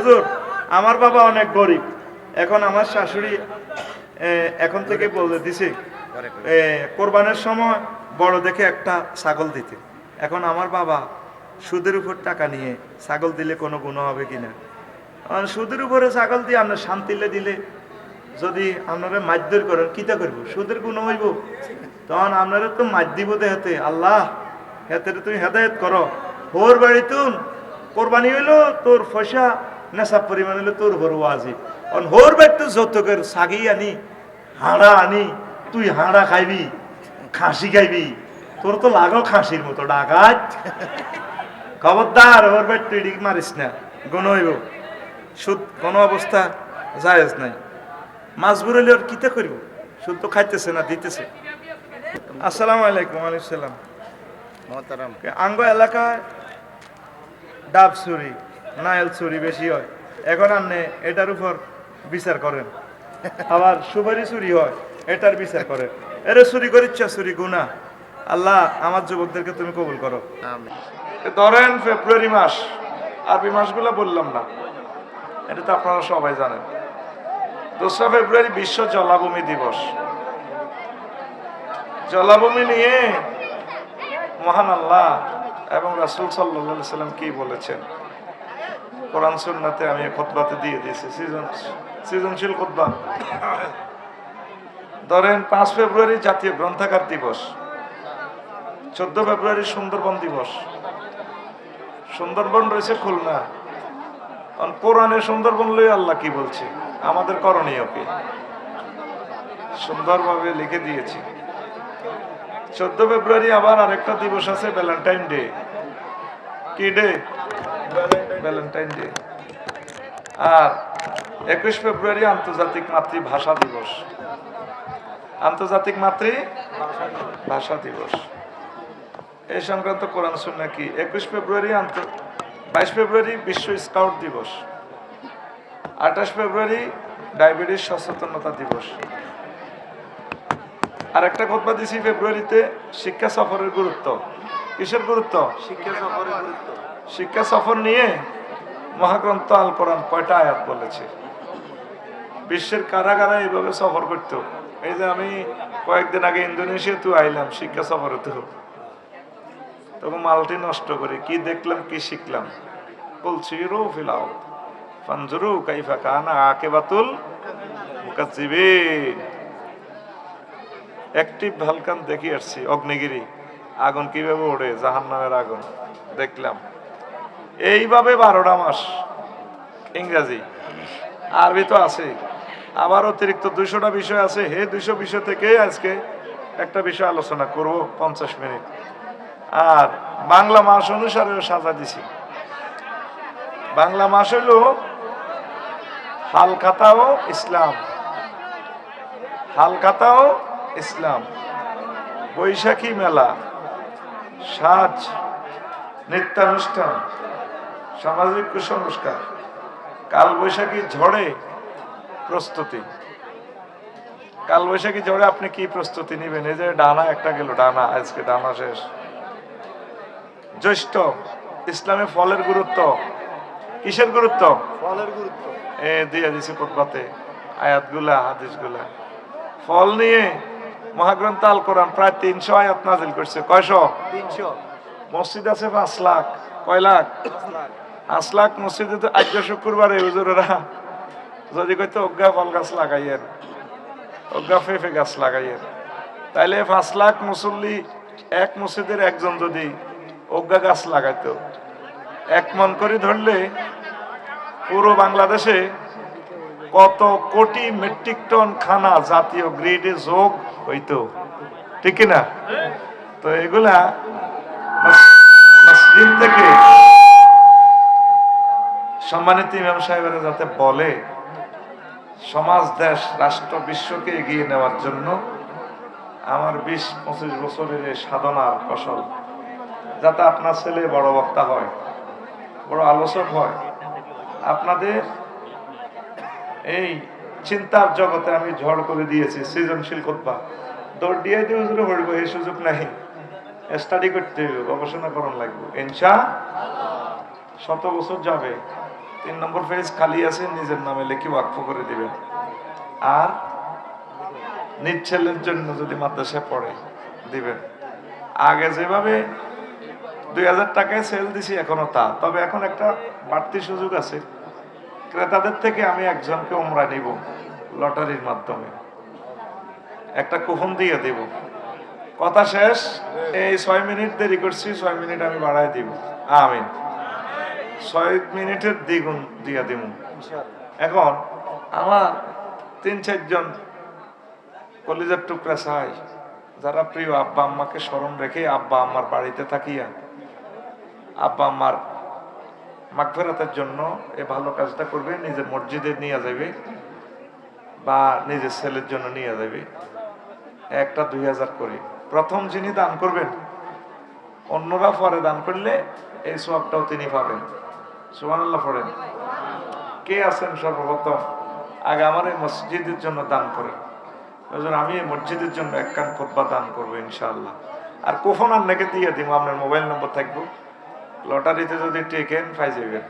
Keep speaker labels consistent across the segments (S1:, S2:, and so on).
S1: হুজুর আমার বাবা অনেক গরিব, এখন আমার শাশুড়ি এখন থেকে বলে দিছে কোরবানের সময় বড় দেখে একটা ছাগল দিতে। এখন আমার বাবা সুদের উপর টাকা নিয়ে ছাগল দিলে কোনো গুনাহ হবে কিনা? সুদের উপরে ছাগল দিয়ে আপনার শান্তিলে দিলে যদি আপনারা মারধর করেন কিতা করবো? সুদের গুনাহ হইব। তখন আপনারা তো মার দিব দেহাতে, আল্লাহ হেতে তুমি হেদায়েত করো। হোর বাড়ি তুন কোরবানি হইলো তোর পয়সা নেশাব পরিমাণ হইলো তোর উপর ওয়াজিব। কারণ হোর বাড়ি তো যৌতুকের ছাগি আনি হাঁড়া আনি, তুই হাঁড়া খাইবি খাসি খাইবি, তোর তো লাগো খাসির মতো ডাকাত। খবরদার ওর বাড়ি তুই ডিক মারিস না, গুণ হইব। সুদ কোনো অবস্থা জায়েজ নাই। মাজবুর হইলে ওর কিতা করব? সুদ তো খাইতেছে না, দিতেছে। আসসালামু আলাইকুম। ওয়ালাইকুম সালাম। আঙ্গ এলাকায় ডাব চুরি নাইল চুরি বেশি হয়, এখন আপনি এটার উপর বিচার করেন। আবার সুপারি চুরি হয়, এটার বিচার করেন। এরে চুরি করিচ্ছা, চুরি গুনাহ। আল্লাহ আমার যুবকদেরকে তুমি কবুল করো। ধরেন ফেব্রুয়ারি মাস, আরবি মাসগুলো বললাম না, এটা তো আপনারা সবাই জানেন। 2রা ফেব্রুয়ারি বিশ্ব জলাভূমি দিবস। জলাভূমি নিয়ে মহান আল্লাহ এবং রাসূল সাল্লাল্লাহু আলাইহি সাল্লাম কি বলেছেন কোরআন সুন্নাতে আমি খুতবাতে দিয়ে দিয়েছি, সৃজনশীল খুতবা। ধরেন 5 ফেব্রুয়ারি জাতীয় গ্রন্থাগার দিবস, 14 ফেব্রুয়ারি সুন্দরবন দিবস। সুন্দরবন রয়েছে খুলনা, কোরআনে সুন্দরবন লই আল্লাহ কি বলছে, আমাদের করণীয় কি, সুন্দরভাবে লিখে দিয়েছি। 14 ফেব্রুয়ারি আবার আরেকটা দিবস আছে, ভ্যালেন্টাইন ডে। কি ডে? Valentine Day. আর 21 ফেব্রুয়ারি আন্তর্জাতিক মাতৃভাষা দিবস। আন্তর্জাতিক মাতৃভাষা দিবস এই সংক্রান্ত কোরআন সুন্নাহ কি? 21 ফেব্রুয়ারি 22 ফেব্রুয়ারি বিশ্ব স্কাউট দিবস। 28 ফেব্রুয়ারি ডায়াবেটিস সচেতনতা দিবস। আর একটা খুতবা দিছি ফেব্রুয়ারিতে, শিক্ষা সফরের গুরুত্ব। কিসের গুরুত্ব? শিক্ষা সফরের গুরুত্ব। শিক্ষা সফর নিয়ে মহাগ্রন্থ আল কোরআন কয়টা আয়াত বলেছে? বিশ্বের কারা কারা এইভাবে সফর করতো? এই যে আমি কয়েকদিন আগে ইন্দোনেশিয়া তো আইলাম শিক্ষা সফরে, তো তখন মালটি নষ্ট করে কি দেখলাম কি শিখলাম। বলছি রু ফিলাও ফানজুরু কাইফা কানা আকিবাতুল মুকাজ্জিবিন। অ্যাক্টিভ ভালকান দেখি আসছি, অগ্নিগিরি আগুন কিভাবে ওড়ে, জাহান্নামের আগুন দেখলাম। এইভাবে 12টা মাস ইংরেজি, আরবি তো আছে, আবার অতিরিক্ত 200টা বিষয় আছে। 200 বিষয় থেকে আজকে একটা বিষয় আলোচনা করব 50 মিনিট। আর বাংলা মাস অনুসারে সাজা দিছি। বাংলা মাস হইল হালখাতাও ইসলাম, হালখাতাও ইসলাম, বৈশাখী মেলা, সাজ, নৃত্যানুষ্ঠান, সামাজিক কুসংস্কার, কাল বৈশাখী ঝড়ে প্রস্তুতি। কাল বৈশাখী ঝড়ে আপনি কি প্রস্তুতি নিবেন? এই যে ডানা একটা গেল, ডানা আজকে ডানা শেষ। জ্যৈষ্ঠ, ইসলামে ফলের গুরুত্ব। কিসের গুরুত্ব? ফলের গুরুত্ব। দিয়ে দিছে খুতবাতে আয়াতগুলা, হাদিসগুলা। ফল নিয়ে মহাগ্রন্থ আল কোরআন প্রায় 300 আয়াত নাজিল করছে। কয়শো? 300। মসজিদ আছে 5 লাখ। কয় লাখ? 5 লাখ মসজিদে। তো আজ শুক্রবারে হুজুরেরা যদি কইতো অজ্ঞা ফল গাছ লাগাইয়েন, অজ্ঞা ফেফে গাছ লাগাইয়েন, তাইলে 5 লাখ মুসল্লি এক মসজিদের একজন যদি অজ্ঞা গাছ লাগাইতো, 1 মন করে ধরলে পুরো বাংলাদেশে কত কোটি মেট্রিক টন খানা জাতীয় গ্রিডে যোগ হইতো, ঠিক না? তো এগুলা মসজিদ থেকে সম্মানিত ইমাম সাহেবেরা যাতে বলে, সমাজ, দেশ, রাষ্ট্র, বিশ্বকে এগিয়ে নেওয়ার জন্য আমার 20-25 বছরের এই সাধনার ফসল, যাতে আপনার ছেলে বড় বক্তা হয়, বড় আলোচক হয়। আপনাদের এই চিন্তার জগতে আমি ঝড় করে দিয়েছি সৃজনশীল খুতবা। দৌড় দিয়ে দিয়ে হুজুরে হইব এই সুযোগ নাই, স্টাডি করতে হইব, গবেষণা করণ লাগবে। ইনশাআল্লাহ 100 বছর যাবে, 3 নম্বর পেজ খালি আছে, নিজের নামে লিখে ওয়াকফ করে দিবেন। আর নিজ ছেলের জন্য যদি মাদ্রাসায় পড়ে দিবেন। আগে যেভাবে 2000 টাকায় সেল দিছি এখনো তা, তবে এখন একটা বাড়তি সুযোগ আছে, ক্রেতাদের থেকে আমি একজনকে উমরা নিব লটারির মাধ্যমে, একটা কুপন দিয়ে দেব। কথা শেষ। এই 6 মিনিট দেরি করছি, 6 মিনিট আমি বাড়াই দিব। আমিন। 6 মিনিটের দ্বিগুণ দিয়ে দিব। এখন আমার 3-4 জন কলিজার টুকরা চাই, যারা প্রিয় আব্বা আম্মাকে স্মরণ রেখে আব্বা আম্মার বাড়িতে থাকিয়া আব্বা আম্মার মাগফিরাতের জন্য এই ভালো কাজটা করবে, নিজের মসজিদে নিয়ে যাবে বা নিজের ছেলের জন্য নিয়ে যাবে। একটা 2000 করে প্রথম যিনি দান করবেন, অন্যরা পরে দান করলে এই সওয়াবটাও তিনি পাবেন। সুবহানাল্লাহ পড়েন। কে আছেন সর্বপ্রথম আগে আমার এই মসজিদের জন্য দান করেন? আমি এই মসজিদের জন্য এক কান খুতবা দান করবো ইনশাআল্লাহ। আর কুপন আপনাকে দিয়ে দিব, আপনার মোবাইল নম্বর থাকবো। লটারিতে যদি টেকেন পাই যাবেন,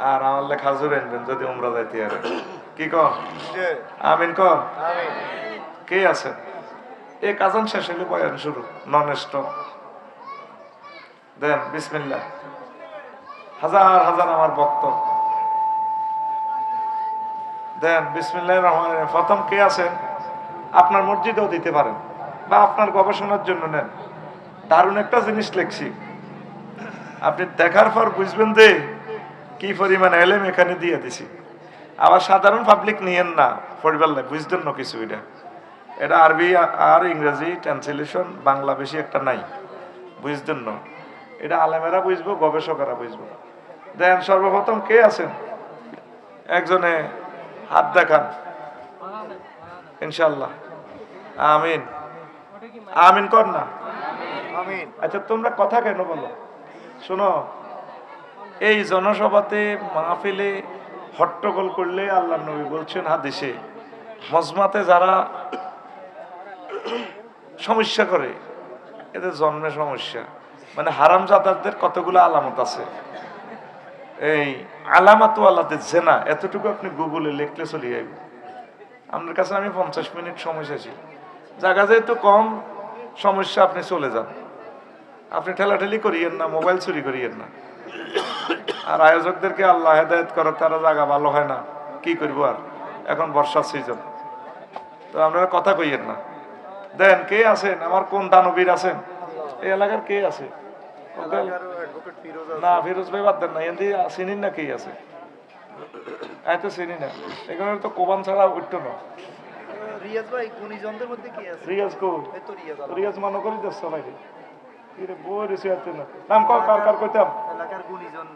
S1: আর আমার লেখা জোর আনবেন যদি উমরা যাইতে আর কি কন? আমিন কন। কে আছেন? এই কাজান শেষ হলে বয়ান শুরু, নন স্টপ দেন। বিসমিল্লাহ। হাজার হাজার আমার ভক্ত দেন। বিসমিল্লাহির রহমানির রহিম। প্রথম কে আছেন? আপনার মসজিদেও দিতে পারেন বা আপনার গবেষণার জন্য নেন। দারুণ একটা জিনিস লিখছি, আপনি দেখার পর বুঝবেন যে কি পরিমাণ এলেম এখানে দিয়ে দিছি। আবার সাধারণ পাবলিক নিয়েন না, পরিবার নাই, বুঝতেন না কিছু। এটা আরবি আর ইংরেজি ট্রান্সলেশন, বাংলা বেশি একটা নাই, বুঝতেন না। এটা আলেমেরা বুঝবো, গবেষকেরা বুঝবো। দেন সর্বপ্রথম কে আছেন? একজনে হাত দেখান ইনশাল্লাহ। আমিন। আমিন কর না। আচ্ছা তোমরা কথা কেন বলো? শোনো, এই জনসভাতে মাহফিলে হট্টগোল করলে আল্লাহ নবী বলছেন হাদিসে, মজমাতে যারা সমস্যা করে এদের জন্মে সমস্যা। মানে হারামজাদাদের কতগুলো আলামত আছে। এই আলামাত আল্লাহদের জেনা, এতটুকু আপনি গুগলে লিখলে চলে যাবে। আপনার কাছে আমি 50 মিনিট সময় চাইছি, জায়গা যেহেতু কম, সমস্যা আপনি চলে যান। আপনি ঠেলাঠেলি করিয়েন না, মোবাইল চুরি করিয়েন না। আর আয়োজকদেরকে আল্লাহ হেদায়েত করো, তারা জায়গা ভালো হয় না, কি করবো আর, এখন বর্ষার সিজন, তো আপনারা কথা কইয়েন না। দেন কে আছেন? আমার কোন দানবীর আছেন এই এলাকার? কে আছে? না ফিরোজ ভাই বাদ দেন না, এমনি চিনিন না কে আছে? আমি তো চিনি না, এখানে তো কোবান ছাড়া উঠতো না। রিয়াজ ভাই গুণীজনদের মধ্যে কে আছে? রিয়াজ কো? এই তো রিয়াজ। রিয়াজ মনে করি দছ নাকি কিরে বই রেসি আছে না? নাম কর, কার কার কইতাম? এলাকার গুণীজন।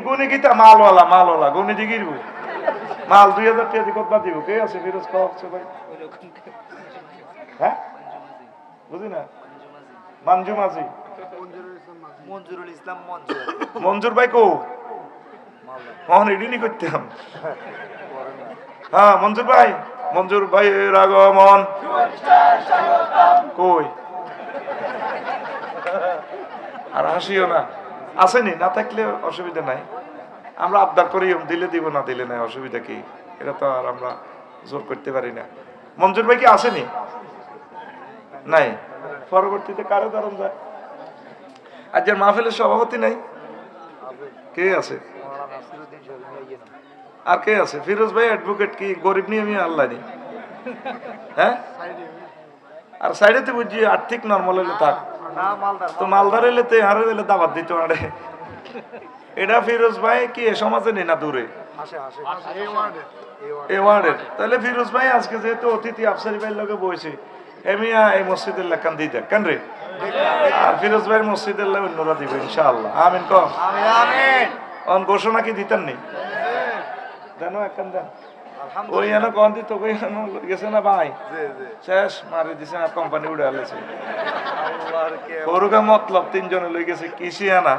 S1: গুণী কিতা? মালওয়ালা গুণী দিগির বই মাল 2000 টাকা দি কত দিব? কে আছে? ফিরোজ কও আছে ভাই। হ্যাঁ বুঝি না। মঞ্জু মাঝি, মঞ্জুরুল ইসলাম মঞ্জুর ভাই কো? মহন এডিনি করতাম। হ্যাঁ মঞ্জুর ভাই এর আগমন কই? আর হাসিও না, আসেনি, না থাকলে অসুবিধা নাই। আমরা আবদার করি, দিলে দিব, না দিলে নাই, অসুবিধা কি? এটা তো আর আমরা জোর করতে পারি না। মঞ্জুর ভাই কি আসেনি? নাই। পরবর্তীতে কারো ধরন যায়। আজকের মাহফিলের সভাপতি নাই, কে আছে? আর কে আছে? ফিরোজ ভাই অ্যাডভোকেট, কি গরিব নিয়ে আমি আল্লাহ নি? হ্যাঁ আর সাইডেতে বুঝছি আর্থিক নর্মাল হলে থাক, তো মালদার এলে তো হারে এলে দাবাত দিত আরে। এটা ফিরোজ ভাই কি এ সমাজে নেই না দূরে এ ওয়ার্ডের? তাহলে ফিরোজ ভাই আজকে যেহেতু অতিথি আফসারি ভাইয়ের লগে বসে, এমিয়া এই মসজিদের লেখান দিয়ে দেখ কেন রে? আর ফিরোজ ভাইয়ের মসজিদের লাগে অন্যরা দিবে ইনশাআল্লাহ। আমিন কম। অন ঘোষণা কি দিতেন নি? দেন একখান দেন। ওই এন কন দিত গেছে না ভাই, শেষ মারি দিছে না, কোম্পানি উড়ে আলেছে। ওরুকা মতলব 3 জনে লই গেছে কৃষি আনা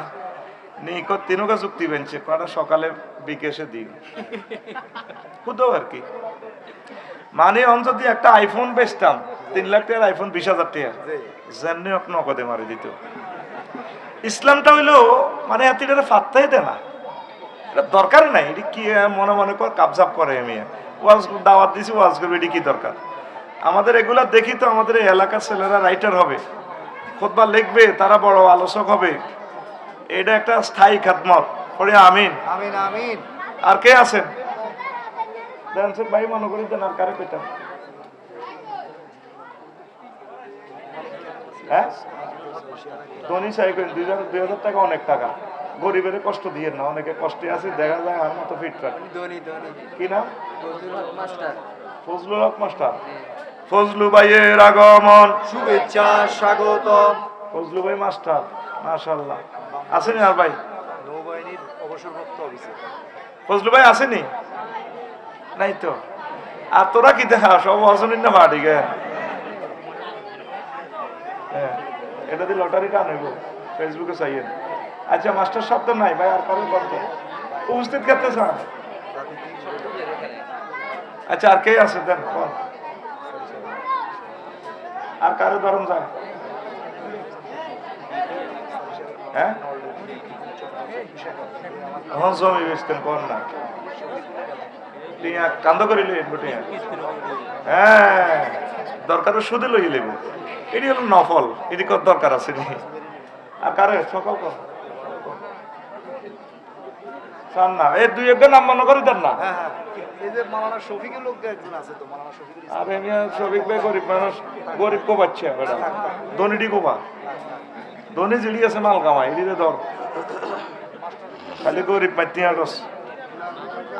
S1: নিকট, তিনকা চুক্তি বেঞ্চে কটা সকালে বিকেশে দিন খুদো আর কি। মানে অন যদি একটা আইফোন বেচতাম 3 লাখ টাকার আইফোন 20,000 টাকা জানি আপনি নগদে মারি দিত। ইসলামটা হইলো মানে এতটা ফাত্তাই দেয় না। এটা দরকার নাই, এটি কি মনে মনে কর কাবজাব করে আমি ওয়াজ দাওয়াত দিছি ওয়াজ করবে, এটি কি দরকার? আমাদের এগুলা দেখি তো আমাদের এই এলাকার ছেলেরা রাইটার হবে, খুতবা লিখবে, তারা বড় আলোচক হবে। এটা একটা স্থায়ী খেদমত। পড়ে আমিন।
S2: আমিন আমিন।
S1: আর কে আছেন দেন সে ভাই মনে করি দেন, আর কারে পেতাম? হ্যাঁ ধনী চাই করেন 2000 টাকা অনেক টাকা, গরিবের কষ্ট দিয়ে না, অনেকে কষ্টে আছে দেখা যায় আমার মতো ফিটফাট। কি নাম? ফজলুল হক মাস্টার। ফজলু ভাইয়ের আগমন,
S2: শুভেচ্ছা স্বাগতম।
S1: ফজলু ভাই মাস্টার মাশাআল্লাহ। আসেনি আর ভাই?
S2: নৌবাহিনীর অবসরপ্রাপ্ত অফিসার।
S1: ফজলু ভাই আসেনি? নাই তো। আর তোরা কি দেখা সব আসেনি না ভাড়ি গে? হ্যাঁ এটা দিয়ে লটারি টানব ফেসবুকে চাইয়েন। আচ্ছা মাস্টার সাহেব তো নাই ভাই, আর কারো করতো উপস্থিত করতে চান? আচ্ছা আর কে আছে দেন কোন? আর কারো ধরন যায়? হ্যাঁ এখন জমি বেচতেন কোন না টিয়া কান্দ করিলে টিয়া? হ্যাঁ দরকার সুদে লই লেব, এটি হলো নফল, এটি কত দরকার আছে নি? আর কারে সকাল কর চান না, এই দুই একজন নাম মনে করে দেন না।
S2: হ্যাঁ হ্যাঁ, এই যে মাওলানা শফিকুল লোক একজন আছে তো, মাওলানা শফিকুল ইসলাম।
S1: আরে মিয়া শফিক ভাই গরিব মানুষ, গরিব কোবাচ্ছে বেটা, ধনীটি কোবা, ধনী জিড়ি আছে মাল কামাই, এটিতে ধর খালি গরিব মাইতি আটস।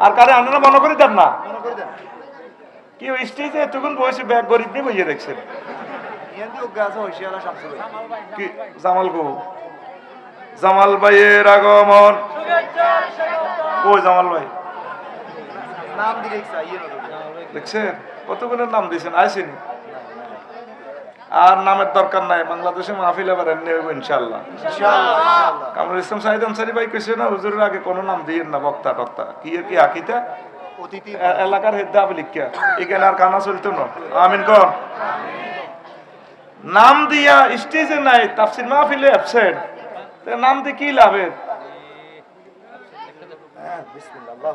S1: আর কারে আপনারা মনে করে দেন না?
S2: মনে করে দেন
S1: কি ওই স্টেজে তখন বয়সে ব্যাগ গরিব নিয়ে বইয়ে রাখছেন
S2: ইয়ান দি ওগা আছে হইশিয়ালা শামসুল ভাই।
S1: কি জামাল গো? জামাল ভাইয়ের আগমন, কই জামাল ভাই?
S2: নাম দিলে ইয়ে
S1: দেখছেন কতগুলোর নাম দিয়েছেন, আইসেনি? আর নামের দরকার নাই, বাংলাদেশে মাহফিল এবার এমনি হইব ইনশাআল্লাহ।
S2: ইনশাআল্লাহ।
S1: কামরুল ইসলাম সাইদ আনসারি ভাই কইছে না হুজুরের আগে কোনো নাম দিয়েন না, বক্তা টক্তা কি এর কি আকিতা
S2: অতিথি
S1: এলাকার হেদ্দা আবি লিখিয়া এখানে আর কানা চলতো না। আমিন কর। নাম দিয়া স্টেজে নাই, তাফসির মাহফিলে অ্যাবসেন্ট, নাম দিয়ে কি লাভের?
S2: হ্যাঁ বিসমিল্লাহ আল্লাহ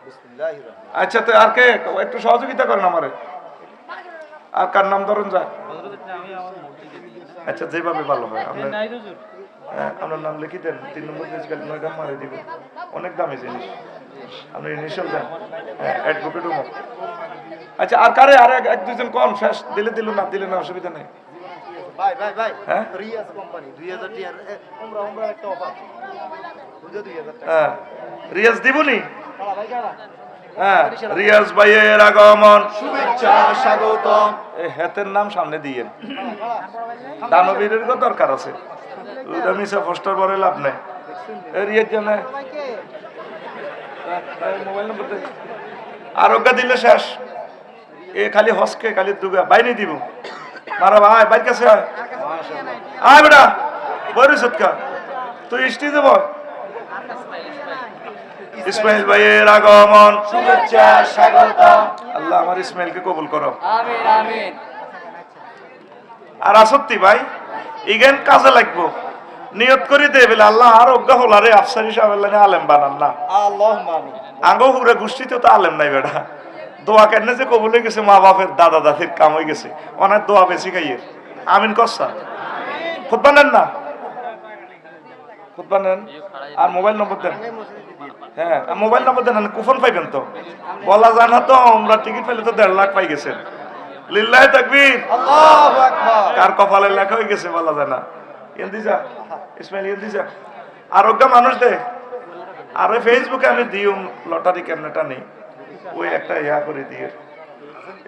S2: বিসমিল্লাহির রহমানির
S1: আচ্ছা তো আর কে একটু সহযোগিতা করেন আমারে, আর কার নাম ধরুন যায়? আচ্ছা যেভাবে ভালো হয় আপনার আপনার নাম লিখি দেন, 3 নম্বর পেজ খালি 9 টাকা মারে দিব, অনেক দামি জিনিস, আপনি ইনিশিয়াল দেন অ্যাডভোকেট উমক। আচ্ছা আর কারে আর এক দুজন কম শেষ দিলে দিল না দিলে না অসুবিধা নেই।
S2: ভাই ভাই ভাই
S1: হ্যাঁ?
S2: রিয়াজ কোম্পানি 2000 টিয়ার উমরা একটা অফার বুঝে 2000 টাকা।
S1: হ্যাঁ রিয়াজ দিবনি?
S2: কালা ভাই কালা
S1: হ্যাঁ রিয়াজ ভাইয়ের আগমন,
S2: শুভেচ্ছা স্বাগতম।
S1: এই হাতের নাম সামনে দিয়ে দানবীরের তো দরকার আছে, মিশা পোস্টার পরে লাভ নেই। রিয়াজ জানে মোবাইল নম্বর দে, আরোগ্য দিলে শেষ, এ খালি হসকে খালি দুগা বাইনি দিব মারা ভাই বাইর কাছে আয়, আয় বেটা বড় সৎকা তুই স্টেজে বল। ইসমাইল ভাইয়ের আগমন,
S2: শুভেচ্ছা স্বাগতম।
S1: আল্লাহ আমার ইসমাইলকে কবুল করো।
S2: আমিন আমিন।
S1: আর আসত্তি ভাই ইগেন কাজে লাগবো, নিয়ত করি দে বলে আল্লাহ আর অজ্ঞা হলারে আফসারি সাহেব আলেম বানান না।
S2: আল্লাহুম্মা আমিন।
S1: আঙ্গো হুরে গোষ্ঠীতে তো আলেম নাই বেটা, দোয়া কেন যে কবুল হয়ে গেছে, মা বাপের দাদা দাদির কাম হয়ে গেছে, অনেক দোয়া বেশি খাইয়ে। আমিন কসা খুতবা নেন না, খুতবা নেন আর মোবাইল নম্বর দেন। হ্যাঁ মোবাইল নম্বর দেন, কুপন পাইবেন তো, বলা যায় না তো, আমরা টিকিট পাইলে তো 1.5 লাখ পাই গেছেন। লিল্লাহি তাকবীর,
S2: আল্লাহু আকবার।
S1: কার কপালে লেখা হয়ে গেছে বলা যায় না। এন্দি যা ইসমাইল এন্দি যা আরোগ্য মানুষ দে, আর ওই ফেসবুকে আমি দিও লটারি কেমনেটা নেই, ওই একটা ইয়া করে দিয়ে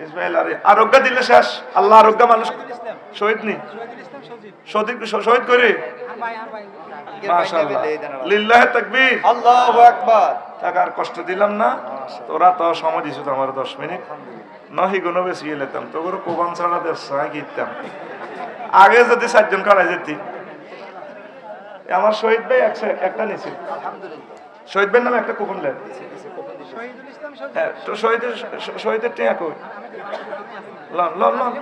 S1: ইসমাইল আরে আরোগ্য দিলে শেষ। আল্লাহ আরোগ্য মানুষ শহীদ নি শহীদ করে মাশাআল্লাহ লিল্লাহি তাকবীর,
S2: আল্লাহু আকবার।
S1: টাকার কষ্ট দিলাম না, তোরা তো সময় দিছ আমার 10 মিনিট নহি গুণ বেশি এলাম তো করে কোবান ছাড়া দেশ গিতাম আগে যদি 4 জন কারাই যেতি। আমার শহীদ ভাই একটা নিছে, শহীদ ভাইয়ের নামে একটা কুপন লেন। হ্যাঁ তো শহীদের টিয়া কই লন লন লন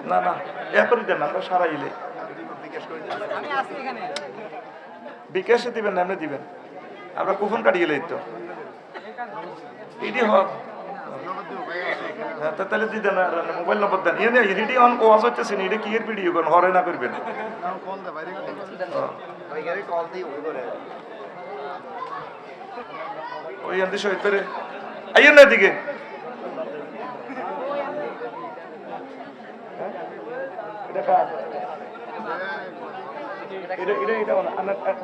S1: না না এ করে দেন আমরা সারাইলে বিকাশে দিবেন না এমনি দিবেন। আমরা কুপন কাটিয়ে লই তো এটি হোক হ্যাঁ তাহলে দিতে না মোবাইল নম্বর দেন ইয়ে নেই এটি অন ওয়াজ হচ্ছে না এটা কি এর ভিডিও কোন হরে না করবেন ওই আন্দি শহীদ করে আইয়েন না এদিকে এটা কার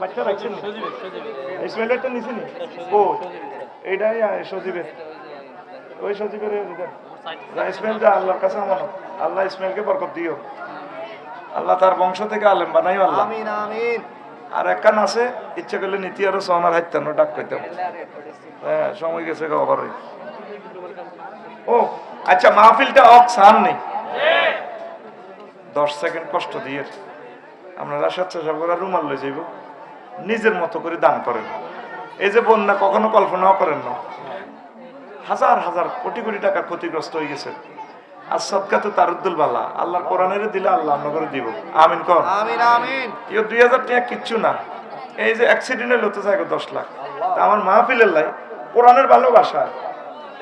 S1: বাচ্চা রাখছেন ইসমাইলেরটা নিছেন ও এইটাই সজীবের ওই সজীবের ইসমাইল যা আল্লাহর কাছে আমানত আল্লাহ ইসমাইলকে বরকত দিও আল্লাহ তার বংশ থেকে আলেম বানাইও আল্লাহ
S2: আমিন আমিন
S1: আর একখান আছে ইচ্ছা করলে নীতি আরো সোনার হাইতাম ডাক কইতাম হ্যাঁ সময় গেছে খবর ও আচ্ছা মাহফিলটা অক সান নেই 10 সেকেন্ড কষ্ট দিয়ে আপনারা স্বেচ্ছাসেবকরা রুমাল লয়ে যাইব নিজের মতো করে দান করেন এই যে বন্যা কখনো কল্পনাও করেন না হাজার হাজার কোটি কোটি টাকা ক্ষতিগ্রস্ত হয়ে গেছে আর সদকা তো তারুদ্দুল বালা আল্লাহর কোরআনের দিলে আল্লাহ নগরে দিব আমিন কর
S2: আমিন আমিন
S1: ইও 2000 টাকা কিচ্ছু না এই যে অ্যাক্সিডেন্টে লতে যায় 10 লাখ তা আমার মাহফিলের লাই কোরআনের ভালোবাসা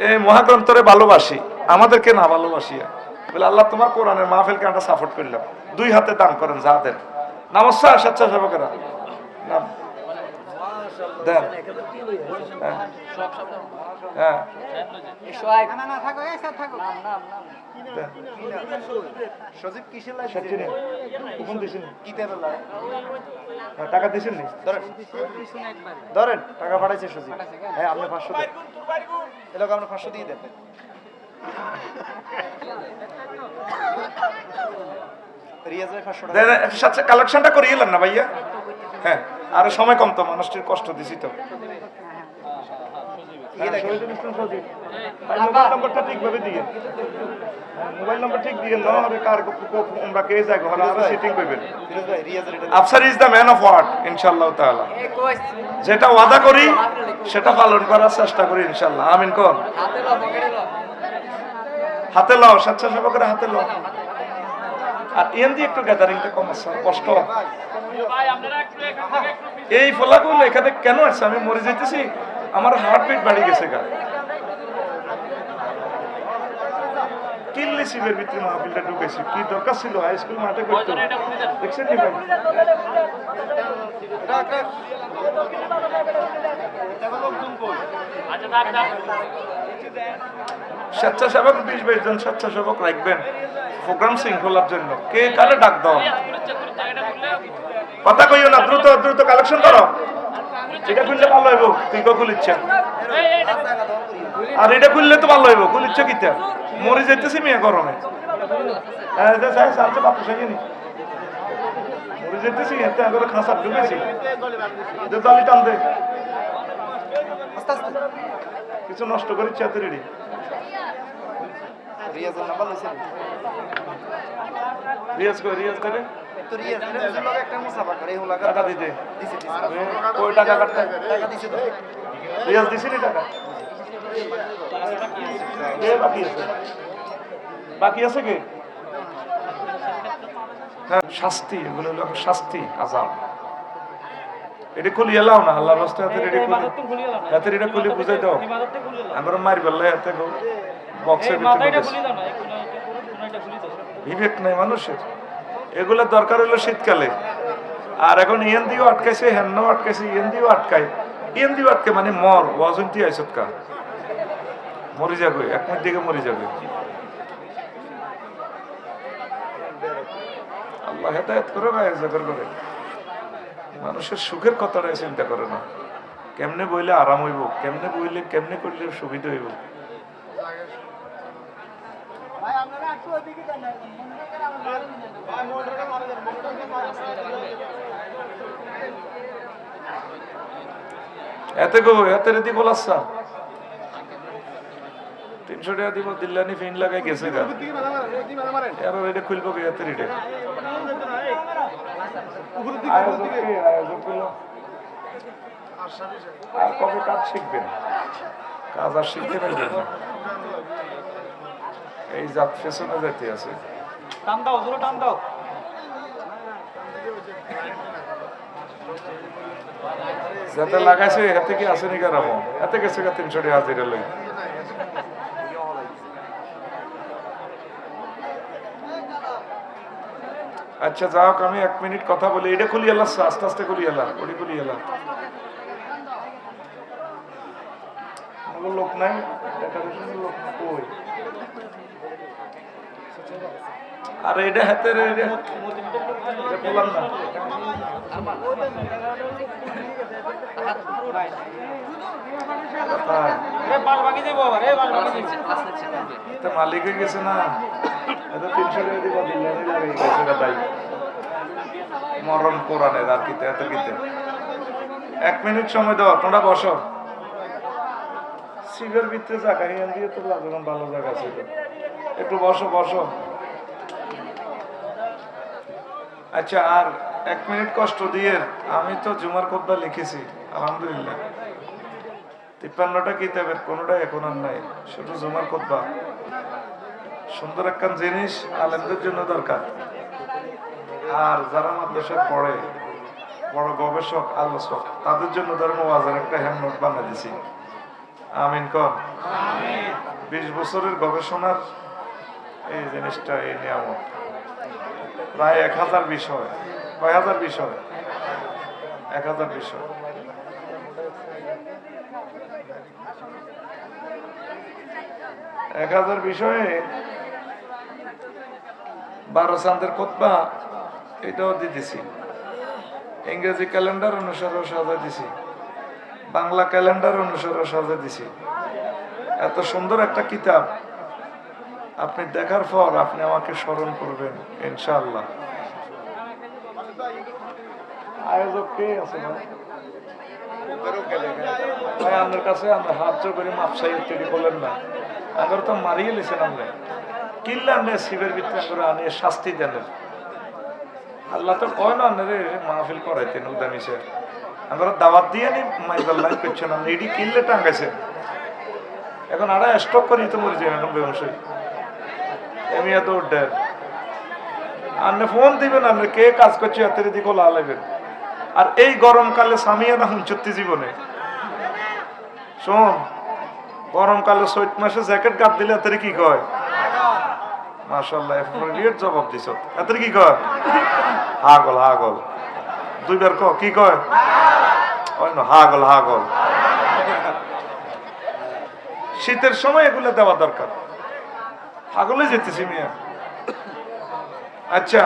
S1: এই মহাগ্রন্থরে ভালোবাসি আমাদেরকে না ভালোবাসিয়া বলে আল্লাহ তোমার কোরআনের মাহফিলকে আমরা সাপোর্ট করলাম দুই হাতে দান করেন যা দেন নমস্কার স্বেচ্ছাসেবকেরা নাম দেন হ্যাঁ
S2: সজীব কিসের লাই
S1: সচিন কোন দিছেন
S2: কিতাবের লাই
S1: টাকা দিছেন নি
S2: ধরেন ধরেন টাকা পাঠাইছে সজীব হ্যাঁ আপনি 500 দেন এলাকা আপনি 500 দিয়ে দেন রিয়াজ ভাই 500 টাকা
S1: সাথে কালেকশনটা করিয়ে এলেন না ভাইয়া হ্যাঁ আর সময় কম তো মানুষটির কষ্ট দিছি তো মোবাইল নম্বরটা ঠিকভাবে দিয়ে মোবাইল নম্বর ঠিক দিয়ে না হবে কার আমরা কে যাই ঘরে আর সেটিং করবেন
S2: ফিরোজ ভাই রিয়াজের এটা
S1: Afsar is the man of word ইনশাআল্লাহ তাআলা যেটা ওয়াদা করি সেটা পালন করার চেষ্টা করি ইনশাআল্লাহ আমিন কোন হাতে লাও স্বেচ্ছাসেবকের হাতে লাও আর এন দিয়ে একটু গ্যাদারিংটা কম আছে কষ্ট এই ফলাগুলো এখানে কেন আছে আমি মরে যাইতেছি আমার হার্টবিট বাড়ি গেছে গা কিল্লি শিবের ভিতরে মাহফিলটা ঢুকেছি কি দরকার ছিল হাই স্কুল মাঠে করতে দেখছেন নি ভাই স্বেচ্ছাসেবক 20-22 জন স্বেচ্ছাসেবক রাখবেন প্রোগ্রাম শৃঙ্খলার জন্য কে কারে ডাক দাও কথা কইও না দ্রুত দ্রুত কালেকশন করো এটা খুললে ভালো হইব তুই কো খুলিচ্ছ আর এটা খুললে তো ভালো হইব খুলিচ্ছ কিতা মরে যাইতেছি মেয়ে গরমে হ্যাঁ এটা চাই সালছে বাপু সাইনি মরে যাইতেছি এত করে খাসা ঢুকেছি যে জালি টান দে
S2: আস্তে আস্তে
S1: কিছু নষ্ট করিচ্ছি এত রেডি
S2: রিয়াজের নাম্বার লইছেন
S1: রিয়াজ করে
S2: তো রিয়াজের লগে একটা মুসাফা করে এই লাগা
S1: টাকা দিতে
S2: দিছে
S1: কই টাকা কাটতে
S2: টাকা দিছে তো
S1: রিয়াজ দিছিনি টাকা এ বাকি আছে কি হ্যাঁ শাস্তি এগুলো হলো শাস্তি আযাব এটা খুলি এলাও না আল্লাহর রাস্তায় হাতে রেডি খুলি হাতে রেডি খুলি বুঝাই দাও আমরা মারি বললে হাতে গো বক্সের ভিতরে বিবেক নাই মানুষের এগুলো দরকার হলো শীতকালে আর এখন ইয়েন দিও আটকাইছে হেন্নাও আটকাইছে ইয়েন দিও আটকাই ইয়েন দিও আটকে মানে মর ওয়াজন্তি আইসত কা মরে যাবে এক মিনিট দিকে মরে যাবে আল্লাহ হেদায়েত করে না জাগর করে মানুষের সুখের কথাটা চিন্তা করে না কেমনে বইলে আরাম হইব কেমনে বইলে কেমনে করলে সুবিধা হইব এতে গো এতে রেদি বলাচ্ছা 300 টাকা দিব দিল্লানি ফিন লাগাই গেছে গা এর এটা খুলবো কি এতে রেডি আর কবে কাজ শিখবেন কাজ আর শিখতে পারবেন না এই জাত পেছনে যেতে আছে
S3: টান দাও জোরে টান দাও
S4: যাতে লাগাইছে হাতে কি আসেনি কেন এতে গেছে 300 টাকা হাজিরা লই। আচ্ছা যাও, আমি 1 মিনিট কথা বলি। এটা খুলি এলা, আস্তে আস্তে খুলি এলা, ওটি খুলি এলা। লোক নাই, ডেকোরেশনের লোক কই? আরে এটা হাতে রে, এটা বললাম না। মালিক হয়ে গেছে না, এত 300 টাকা দিব দিল্লানি লাগে গেছে এটা তাই মরণ কোরআনের আর কিতে এত কিতে। 1 মিনিট সময় দাও, তোমরা বসো। শিবের ভিতরে জায়গা হিয়ান দিয়ে তো লাগলাম, ভালো জায়গা ছিল, একটু বসো বসো। আচ্ছা আর 1 মিনিট কষ্ট দিয়ে, আমি তো জুমার খুতবা লিখেছি আলহামদুলিল্লাহ, 53টা কিতাবের কোনোটা এখন আর নাই, শুধু জুমার খুতবা। সুন্দর একটা জিনিস আলেমদের জন্য দরকার। আর যারা মাদ্রাসায় পড়ে, বড় গবেষক আলোচক, তাদের জন্য ধরেন ওয়াজের একটা হ্যান্ডনোট বানিয়ে দিছি। আমিন কন। 20 বছরের গবেষণার এই জিনিসটা, এই নিয়ামত প্রায় 1000 বিষয়, কয় হাজার বিষয়, 1000 বিষয়। এক 1000 বিষয়ে 12 চাঁদের খুতবা এটাও দিয়ে দিছি। ইংরেজি ক্যালেন্ডার অনুসারে সাজা দিছি, বাংলা ক্যালেন্ডার অনুসারে সাজা দিছি। এত সুন্দর একটা কিতাব আপনি দেখার পর আপনি আমাকে স্মরণ করবেন ইনশাআল্লাহ। আয়োজক কে আছে ভাই? আপনার কাছে আমরা হাত জোর করে মাপসাই তৈরি করলেন না, আগে তো মারিয়ে লিছেন আমরা, কিনলেন শিবের ভিতরে করে আনে শাস্তি দেন। আল্লাহ তো কয় না রে মাহফিল করাইতেন উদামিসে, আমরা দাওয়াত দিয়ে নি মাইজাল্লাহ করছেন, আপনি এটি কিনলে টাঙ্গাইছেন। এখন আড়া স্টক করি তো মরে যাবেন এখন ব্যবসায়ী এমনি এত উঠেন। আপনি ফোন দিবেন, আপনি কে কাজ করছে এত দিকে লাগাবেন। আর এই গরমকালে সামিয়া না হুঁচত্তি জীবনে শোন, গরমকালে 4 মাসে জ্যাকেট গাপ দিলে এত কি কয়? মাশাআল্লাহ, এফরিয়েট জবাব দিছ। এত কি কয়? হাগল হাগল। 2বার ক কি কয়? ওই না হাগল হাগল। শীতের সময় এগুলো দেওয়া দরকার। হাগলে যেতেছি মিয়া। আচ্ছা